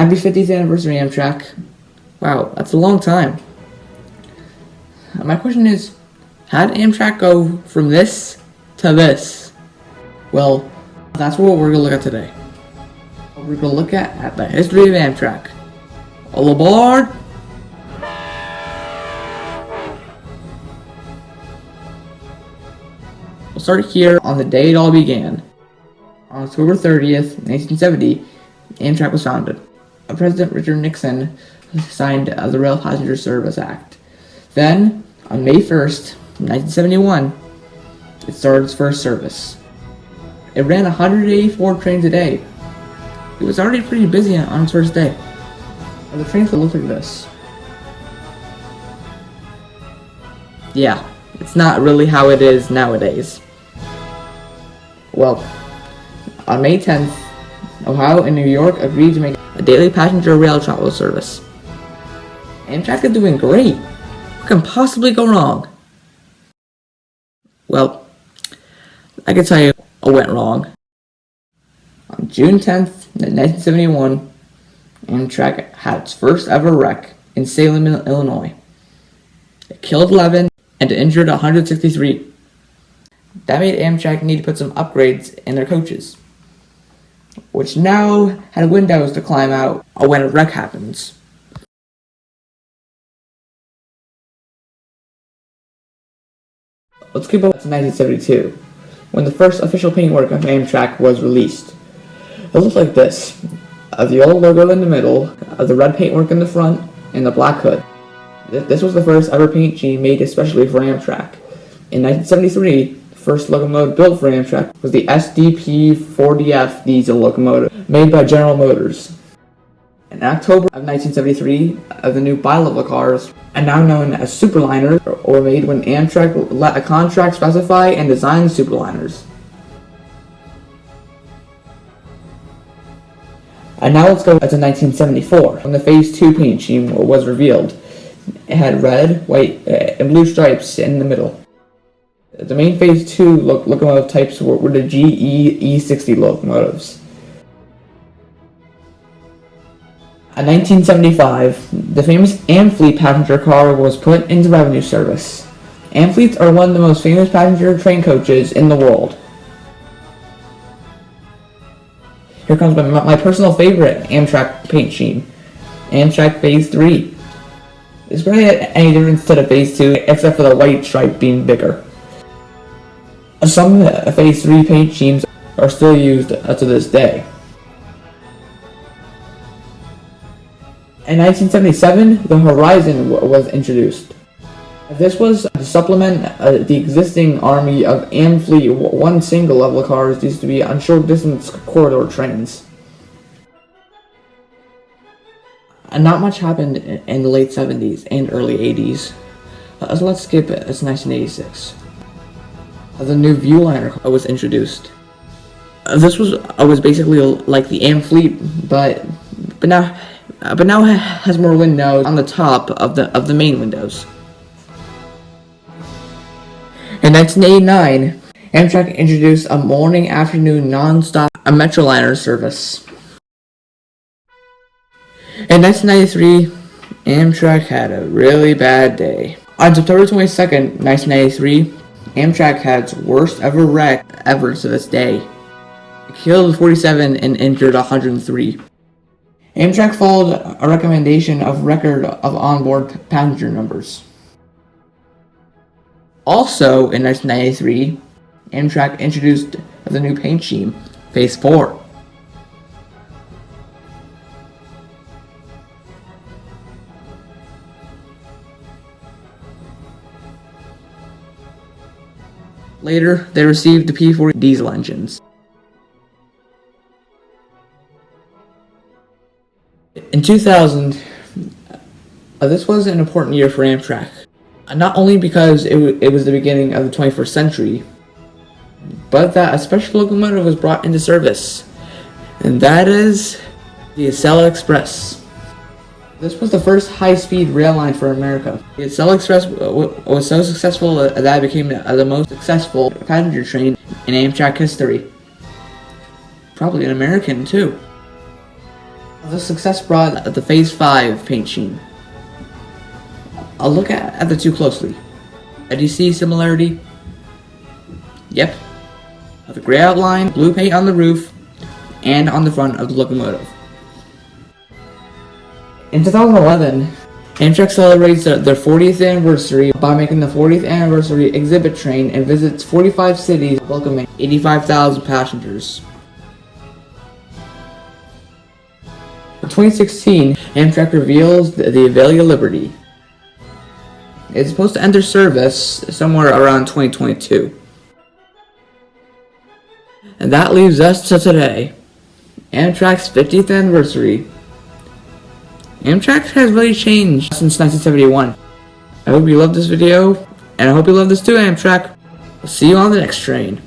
Happy 50th anniversary, Amtrak. Wow, that's a long time. My question is, how did Amtrak go from this to this? Well, that's what we're going to look at today. We're going to look at the history of Amtrak. All aboard! We'll start here on the day it all began. On October 30th, 1970, Amtrak was founded. President Richard Nixon signed the Rail Passenger Service Act. Then, on May 1st, 1971, it started its first service. It ran 184 trains a day. It was already pretty busy on its first day. The trains looked like this. Yeah, it's not really how it is nowadays. Well, on May 10th, Ohio and New York agreed to make a daily passenger rail travel service. Amtrak is doing great. What can possibly go wrong? Well, I can tell you what went wrong. On June 10th, 1971, Amtrak had its first ever wreck in Salem, Illinois. It killed 11 and injured 163. That made Amtrak need to put some upgrades in their coaches, which now had windows to climb out when a wreck happens. Let's keep up to 1972, when the first official paintwork of Amtrak was released. It looked like this: the old logo in the middle, the red paintwork in the front, and the black hood. This was the first ever paint scheme made especially for Amtrak. In 1973, the first locomotive built for Amtrak was the SDP-40F diesel locomotive, made by General Motors. In October of 1973, the new bi-level cars, and now known as superliners, were made when Amtrak let a contract specify and design superliners. And now let's go to 1974, when the Phase 2 paint scheme was revealed. It had red, white, and blue stripes in the middle. The main Phase 2 locomotive types were the GE E60 locomotives. In 1975, the famous Amfleet passenger car was put into revenue service. Amfleets are one of the most famous passenger train coaches in the world. Here comes my personal favorite Amtrak paint scheme, Amtrak Phase 3. It's barely any difference to the Phase 2, except for the white stripe being bigger. Some Phase 3 paint schemes are still used to this day. In 1977, the Horizon was introduced. This was to supplement the existing army of Amfleet one single level cars used to be on short distance corridor trains. And not much happened in the late 70s and early 80s. So let's skip it. It's 1986. The new Viewliner was introduced. This was basically like the Amfleet, but now it has more windows on the top of the main windows. In 1989, Amtrak introduced a morning-afternoon non-stop Metroliner service. In 1993, Amtrak had a really bad day. On September 22nd, 1993, Amtrak had its worst ever wreck ever to this day. It killed 47 and injured 103. Amtrak followed a recommendation of record of onboard passenger numbers. Also in 1993, Amtrak introduced the new paint scheme, Phase 4. Later, they received the P40 diesel engines. In 2000, this was an important year for Amtrak. Not only because it was the beginning of the 21st century, but that a special locomotive was brought into service, and that is the Acela Express. This was the first high-speed rail line for America. The Acela Express was so successful that it became the most successful passenger train in Amtrak history. Probably an American, too. The success brought the Phase 5 paint scheme. I'll look at the two closely. Do you see similarity? Yep. The gray outline, blue paint on the roof, and on the front of the locomotive. In 2011, Amtrak celebrates their 40th anniversary by making the 40th anniversary exhibit train and visits 45 cities, welcoming 85,000 passengers. In 2016, Amtrak reveals the Acela Liberty. It's supposed to enter service somewhere around 2022. And that leaves us to today, Amtrak's 50th anniversary. Amtrak has really changed since 1971. I hope you loved this video, and I hope you love this too, Amtrak. I'll see you on the next train.